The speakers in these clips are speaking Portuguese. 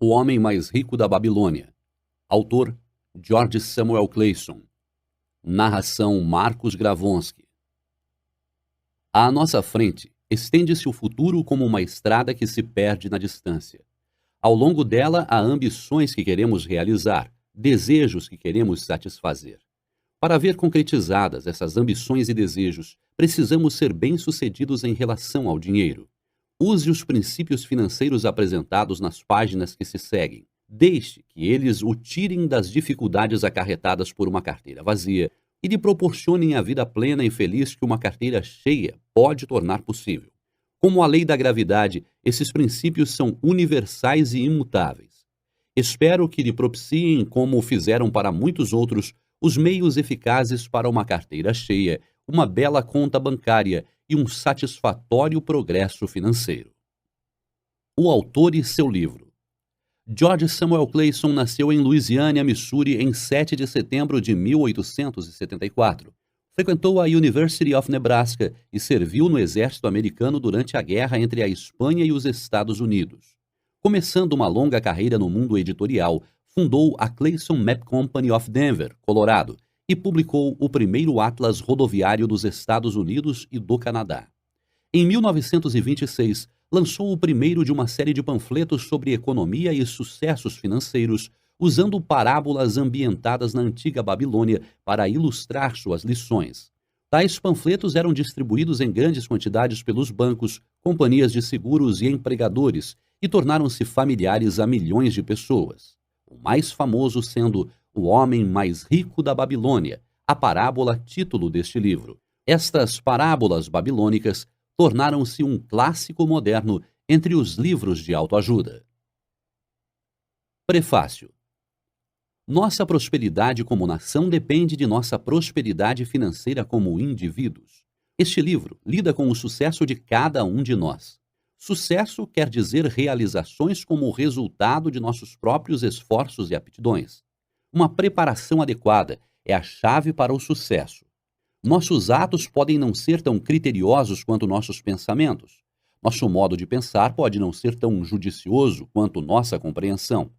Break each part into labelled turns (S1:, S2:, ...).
S1: O Homem Mais Rico da Babilônia. Autor: George Samuel Clayson. Narração: Marcos Gravonsky. À nossa frente, estende-se o futuro como uma estrada que se perde na distância. Ao longo dela há ambições que queremos realizar, desejos que queremos satisfazer. Para ver concretizadas essas ambições e desejos, precisamos ser bem-sucedidos em relação ao dinheiro. Use os princípios financeiros apresentados nas páginas que se seguem. Deixe que eles o tirem das dificuldades acarretadas por uma carteira vazia e lhe proporcionem a vida plena e feliz que uma carteira cheia pode tornar possível. Como a lei da gravidade, esses princípios são universais e imutáveis. Espero que lhe propiciem, como fizeram para muitos outros, os meios eficazes para uma carteira cheia, uma bela conta bancária e um satisfatório progresso financeiro. O autor e seu livro. George Samuel Clayson nasceu em Louisiana, Missouri, em 7 de setembro de 1874. Frequentou a University of Nebraska e serviu no exército americano durante a guerra entre a Espanha e os Estados Unidos. Começando uma longa carreira no mundo editorial, fundou a Clayson Map Company of Denver, Colorado, e publicou o primeiro atlas rodoviário dos Estados Unidos e do Canadá. Em 1926, lançou o primeiro de uma série de panfletos sobre economia e sucessos financeiros, usando parábolas ambientadas na antiga Babilônia para ilustrar suas lições. Tais panfletos eram distribuídos em grandes quantidades pelos bancos, companhias de seguros e empregadores e tornaram-se familiares a milhões de pessoas. O mais famoso sendo O Homem Mais Rico da Babilônia, a parábola título deste livro. Estas parábolas babilônicas tornaram-se um clássico moderno entre os livros de autoajuda. Prefácio. Nossa prosperidade como nação depende de nossa prosperidade financeira como indivíduos. Este livro lida com o sucesso de cada um de nós. Sucesso quer dizer realizações como resultado de nossos próprios esforços e aptidões. Uma preparação adequada é a chave para o sucesso. Nossos atos podem não ser tão criteriosos quanto nossos pensamentos. Nosso modo de pensar pode não ser tão judicioso quanto nossa compreensão.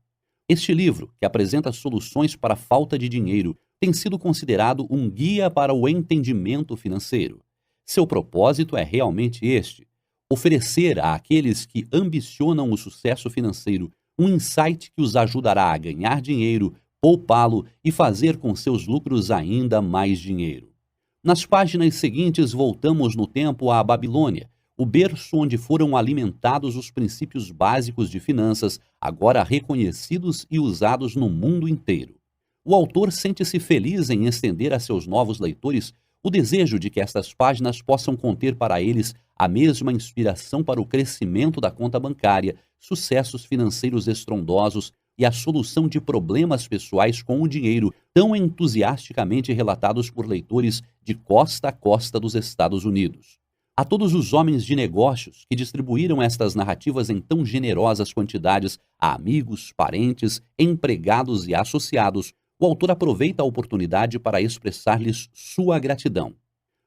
S1: Este livro, que apresenta soluções para a falta de dinheiro, tem sido considerado um guia para o entendimento financeiro. Seu propósito é realmente este: oferecer àqueles que ambicionam o sucesso financeiro um insight que os ajudará a ganhar dinheiro, poupá-lo e fazer com seus lucros ainda mais dinheiro. Nas páginas seguintes voltamos no tempo à Babilônia, o berço onde foram alimentados os princípios básicos de finanças, agora reconhecidos e usados no mundo inteiro. O autor sente-se feliz em estender a seus novos leitores o desejo de que estas páginas possam conter para eles a mesma inspiração para o crescimento da conta bancária, sucessos financeiros estrondosos e a solução de problemas pessoais com o dinheiro tão entusiasticamente relatados por leitores de costa a costa dos Estados Unidos. A todos os homens de negócios que distribuíram estas narrativas em tão generosas quantidades a amigos, parentes, empregados e associados, o autor aproveita a oportunidade para expressar-lhes sua gratidão.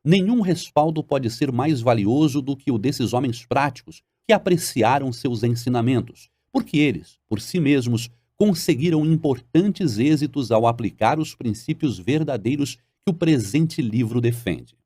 S1: Nenhum respaldo pode ser mais valioso do que o desses homens práticos que apreciaram seus ensinamentos, porque eles, por si mesmos, conseguiram importantes êxitos ao aplicar os princípios verdadeiros que o presente livro defende.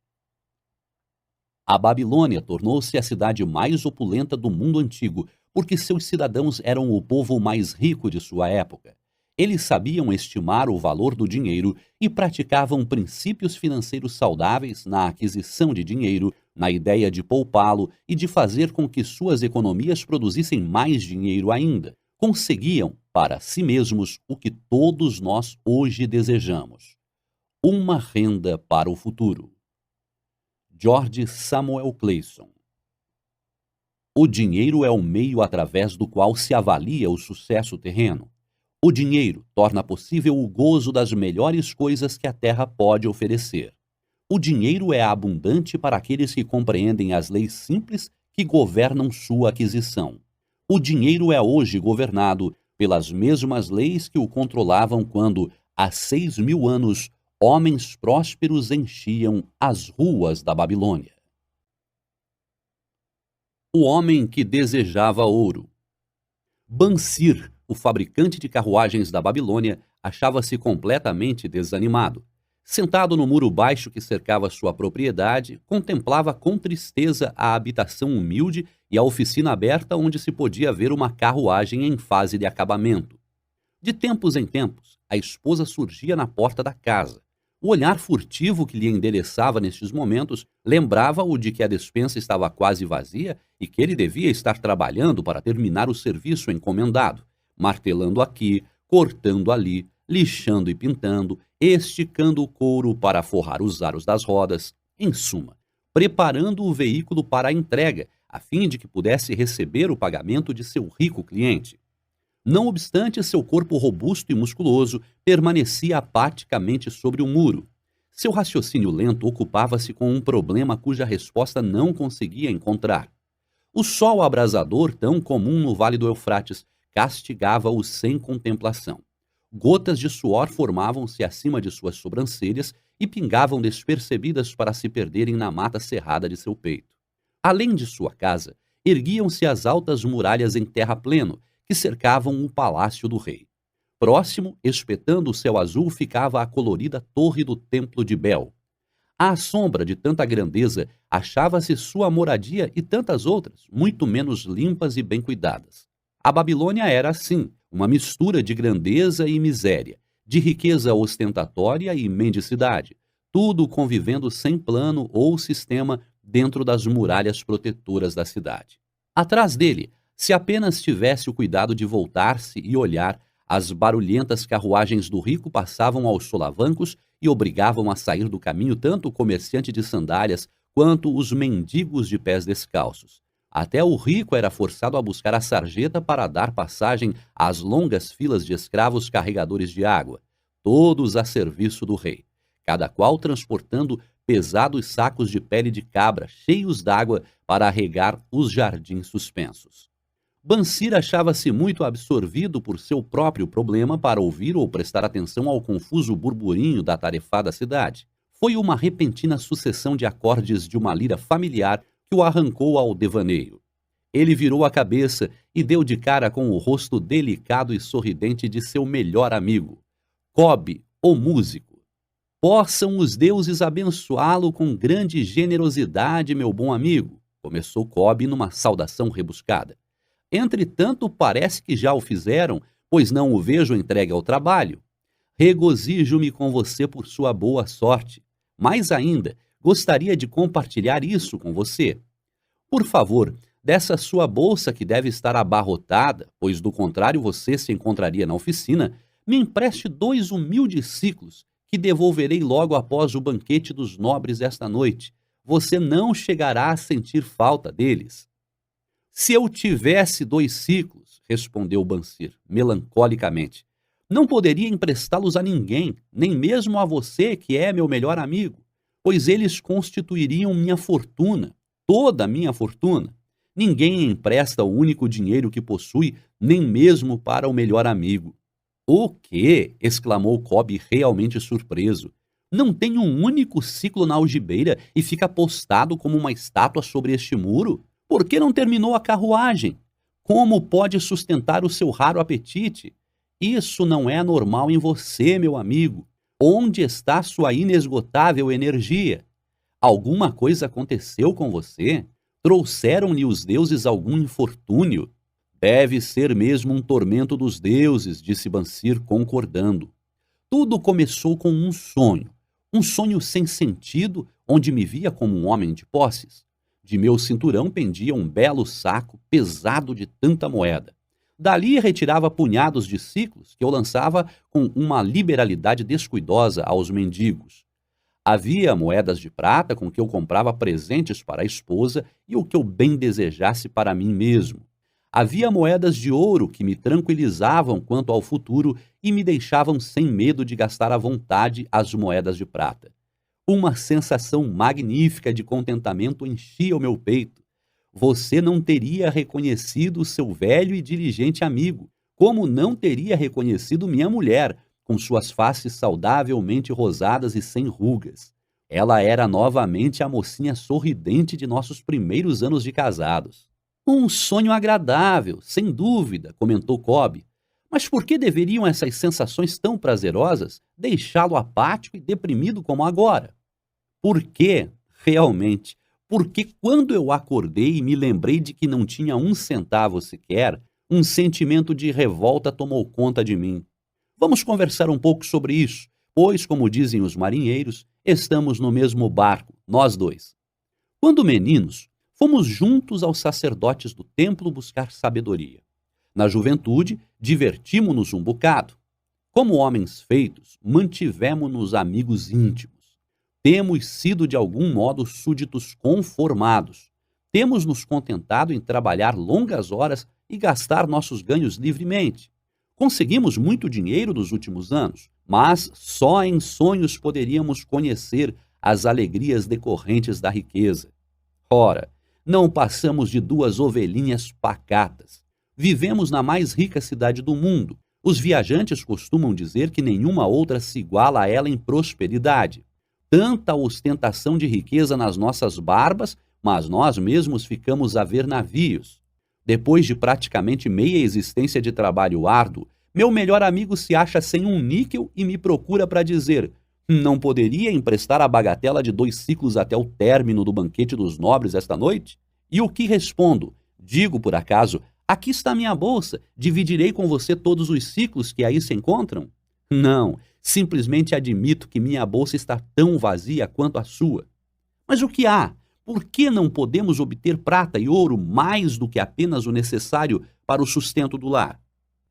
S1: A Babilônia tornou-se a cidade mais opulenta do mundo antigo, porque seus cidadãos eram o povo mais rico de sua época. Eles sabiam estimar o valor do dinheiro e praticavam princípios financeiros saudáveis na aquisição de dinheiro, na ideia de poupá-lo e de fazer com que suas economias produzissem mais dinheiro ainda. Conseguiam, para si mesmos, o que todos nós hoje desejamos: uma renda para o futuro. George Samuel Clayson. O dinheiro é o meio através do qual se avalia o sucesso terreno. O dinheiro torna possível o gozo das melhores coisas que a terra pode oferecer. O dinheiro é abundante para aqueles que compreendem as leis simples que governam sua aquisição. O dinheiro é hoje governado pelas mesmas leis que o controlavam quando, há 6.000 anos, homens prósperos enchiam as ruas da Babilônia. O homem que desejava ouro. Bansir, O fabricante de carruagens da Babilônia achava-se completamente desanimado. Sentado no muro baixo que cercava sua propriedade, contemplava com tristeza a habitação humilde e a oficina aberta onde se podia ver uma carruagem em fase de acabamento. De tempos em tempos, a esposa surgia na porta da casa. O olhar furtivo que lhe endereçava nestes momentos lembrava-o de que a despensa estava quase vazia e que ele devia estar trabalhando para terminar o serviço encomendado, martelando aqui, cortando ali, lixando e pintando, esticando o couro para forrar os aros das rodas, em suma, preparando o veículo para a entrega, a fim de que pudesse receber o pagamento de seu rico cliente. Não obstante, seu corpo robusto e musculoso permanecia apaticamente sobre o muro. Seu raciocínio lento ocupava-se com um problema cuja resposta não conseguia encontrar. O sol abrasador, tão comum no Vale do Eufrates, castigava-o sem contemplação. Gotas de suor formavam-se acima de suas sobrancelhas e pingavam despercebidas para se perderem na mata cerrada de seu peito. Além de sua casa, erguiam-se as altas muralhas em terrapleno, que cercavam o palácio do rei. Próximo, espetando o céu azul, ficava a colorida torre do templo de Bel. À sombra de tanta grandeza, achava-se sua moradia e tantas outras, muito menos limpas e bem cuidadas. A Babilônia era, assim, uma mistura de grandeza e miséria, de riqueza ostentatória e mendicidade, tudo convivendo sem plano ou sistema dentro das muralhas protetoras da cidade. Atrás dele, se apenas tivesse o cuidado de voltar-se e olhar, as barulhentas carruagens do rico passavam aos solavancos e obrigavam a sair do caminho tanto o comerciante de sandálias quanto os mendigos de pés descalços. Até o rico era forçado a buscar a sarjeta para dar passagem às longas filas de escravos carregadores de água, todos a serviço do rei, cada qual transportando pesados sacos de pele de cabra cheios d'água para regar os jardins suspensos. Bansir achava-se muito absorvido por seu próprio problema para ouvir ou prestar atenção ao confuso burburinho da atarefada cidade. Foi uma repentina sucessão de acordes de uma lira familiar que o arrancou ao devaneio. Ele virou a cabeça e deu de cara com o rosto delicado e sorridente de seu melhor amigo, Cobb, o músico. Possam os deuses abençoá-lo com grande generosidade, meu bom amigo, começou Cobb numa saudação rebuscada. Entretanto, parece que já o fizeram, pois não o vejo entregue ao trabalho. Regozijo-me com você por sua boa sorte. Mais ainda, gostaria de compartilhar isso com você. Por favor, dessa sua bolsa que deve estar abarrotada, pois do contrário você se encontraria na oficina, me empreste 2 humildes siclos, que devolverei logo após o banquete dos nobres esta noite. Você não chegará a sentir falta deles. Se eu tivesse 2 siclos, respondeu Bansir, melancolicamente, não poderia emprestá-los a ninguém, nem mesmo a você, que é meu melhor amigo, pois eles constituiriam minha fortuna, toda a minha fortuna. Ninguém empresta o único dinheiro que possui, nem mesmo para o melhor amigo. O quê? Exclamou Cobb, realmente surpreso. Não tem um único ciclo na algibeira e fica postado como uma estátua sobre este muro? Por que não terminou a carruagem? Como pode sustentar o seu raro apetite? Isso não é normal em você, meu amigo. Onde está sua inesgotável energia? Alguma coisa aconteceu com você? Trouxeram-lhe os deuses algum infortúnio? Deve ser mesmo um tormento dos deuses, disse Bansir, concordando. Tudo começou com um sonho sem sentido, onde me via como um homem de posses. De meu cinturão pendia um belo saco pesado de tanta moeda. Dali retirava punhados de siclos que eu lançava com uma liberalidade descuidosa aos mendigos. Havia moedas de prata com que eu comprava presentes para a esposa e o que eu bem desejasse para mim mesmo. Havia moedas de ouro que me tranquilizavam quanto ao futuro e me deixavam sem medo de gastar à vontade as moedas de prata. Uma sensação magnífica de contentamento enchia o meu peito. Você não teria reconhecido seu velho e diligente amigo, como não teria reconhecido minha mulher, com suas faces saudavelmente rosadas e sem rugas. Ela era novamente a mocinha sorridente de nossos primeiros anos de casados. Um sonho agradável, sem dúvida, comentou Cobb. Mas por que deveriam essas sensações tão prazerosas deixá-lo apático e deprimido como agora? Por que, realmente, porque quando eu acordei e me lembrei de que não tinha um centavo sequer, um sentimento de revolta tomou conta de mim. Vamos conversar um pouco sobre isso, pois, como dizem os marinheiros, estamos no mesmo barco, nós dois. Quando meninos, fomos juntos aos sacerdotes do templo buscar sabedoria. Na juventude, divertimos-nos um bocado. Como homens feitos, mantivemo-nos amigos íntimos. Temos sido de algum modo súditos conformados. Temos nos contentado em trabalhar longas horas e gastar nossos ganhos livremente. Conseguimos muito dinheiro nos últimos anos, mas só em sonhos poderíamos conhecer as alegrias decorrentes da riqueza. Ora, não passamos de duas ovelhinhas pacatas. Vivemos na mais rica cidade do mundo. Os viajantes costumam dizer que nenhuma outra se iguala a ela em prosperidade. Tanta ostentação de riqueza nas nossas barbas, mas nós mesmos ficamos a ver navios. Depois de praticamente meia existência de trabalho árduo, meu melhor amigo se acha sem um níquel e me procura para dizer: não poderia emprestar a bagatela de 2 ciclos até o término do banquete dos nobres esta noite? E o que respondo? Digo, por acaso: aqui está minha bolsa, dividirei com você todos os ciclos que aí se encontram? Não, simplesmente admito que minha bolsa está tão vazia quanto a sua. Mas o que há? Por que não podemos obter prata e ouro mais do que apenas o necessário para o sustento do lar?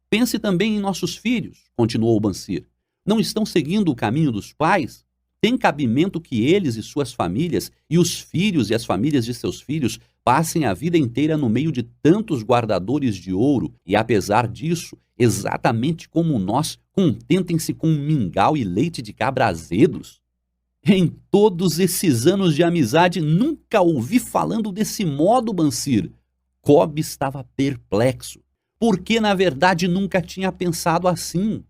S1: Pense também em nossos filhos, continuou Bansir. Não estão seguindo o caminho dos pais? Tem cabimento que eles e suas famílias, e os filhos e as famílias de seus filhos, passem a vida inteira no meio de tantos guardadores de ouro e, apesar disso, exatamente como nós, contentem-se com mingau e leite de cabra azedos? Em todos esses anos de amizade, nunca ouvi falando desse modo, Bansir. Cobb estava perplexo, porque na verdade nunca tinha pensado assim.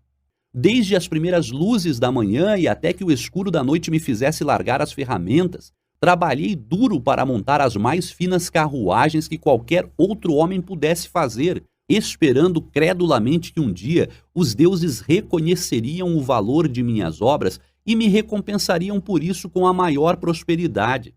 S1: Desde as primeiras luzes da manhã e até que o escuro da noite me fizesse largar as ferramentas, trabalhei duro para montar as mais finas carruagens que qualquer outro homem pudesse fazer, esperando credulamente que um dia os deuses reconheceriam o valor de minhas obras e me recompensariam por isso com a maior prosperidade.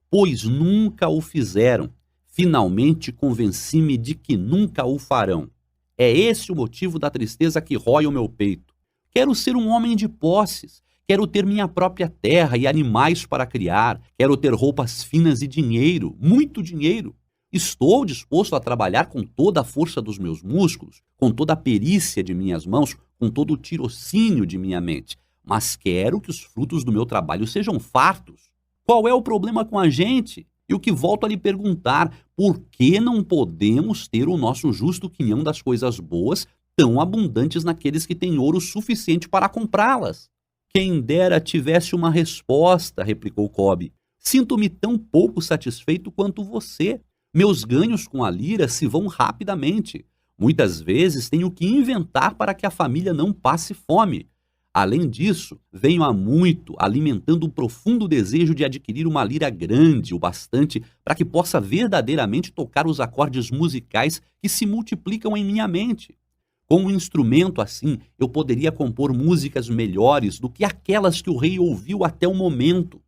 S1: Pois nunca o fizeram. Finalmente convenci-me de que nunca o farão. É esse o motivo da tristeza que rói o meu peito. Quero ser um homem de posses. Quero ter minha própria terra e animais para criar. Quero ter roupas finas e dinheiro, muito dinheiro. Estou disposto a trabalhar com toda a força dos meus músculos, com toda a perícia de minhas mãos, com todo o tirocínio de minha mente. Mas quero que os frutos do meu trabalho sejam fartos. Qual é o problema com a gente? E o que volto a lhe perguntar, por que não podemos ter o nosso justo quinhão das coisas boas tão abundantes naqueles que têm ouro suficiente para comprá-las? Quem dera tivesse uma resposta, replicou Cobb. Sinto-me tão pouco satisfeito quanto você. Meus ganhos com a lira se vão rapidamente. Muitas vezes tenho que inventar para que a família não passe fome. Além disso, venho há muito alimentando um profundo desejo de adquirir uma lira grande o bastante para que possa verdadeiramente tocar os acordes musicais que se multiplicam em minha mente. Com um instrumento assim, eu poderia compor músicas melhores do que aquelas que o rei ouviu até o momento.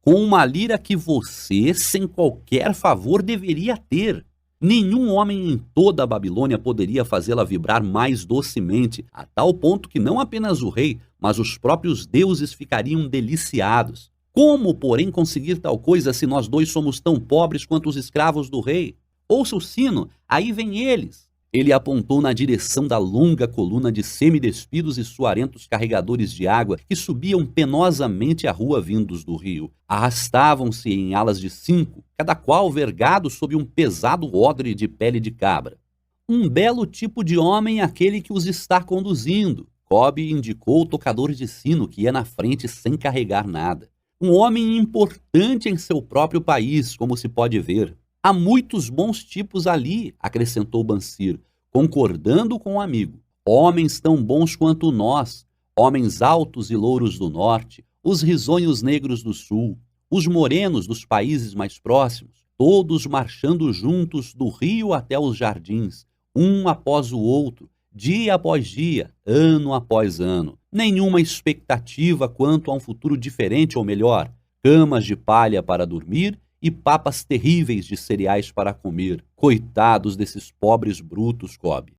S1: Com uma lira que você, sem qualquer favor, deveria ter. Nenhum homem em toda a Babilônia poderia fazê-la vibrar mais docemente, a tal ponto que não apenas o rei, mas os próprios deuses ficariam deliciados. Como, porém, conseguir tal coisa se nós dois somos tão pobres quanto os escravos do rei? Ouça o sino, aí vem eles. Ele apontou na direção da longa coluna de semidespidos e suarentos carregadores de água que subiam penosamente a rua vindos do rio. Arrastavam-se em alas de 5, cada qual vergado sob um pesado odre de pele de cabra. Um belo tipo de homem aquele que os está conduzindo. Cobb indicou o tocador de sino que ia na frente sem carregar nada. Um homem importante em seu próprio país, como se pode ver. Há muitos bons tipos ali, acrescentou Bansir, concordando com o amigo. Homens tão bons quanto nós, homens altos e louros do norte, os risonhos negros do sul, os morenos dos países mais próximos, todos marchando juntos do rio até os jardins, um após o outro, dia após dia, ano após ano. Nenhuma expectativa quanto a um futuro diferente ou melhor. Camas de palha para dormir e papas terríveis de cereais para comer. Coitados desses pobres brutos, Cobb.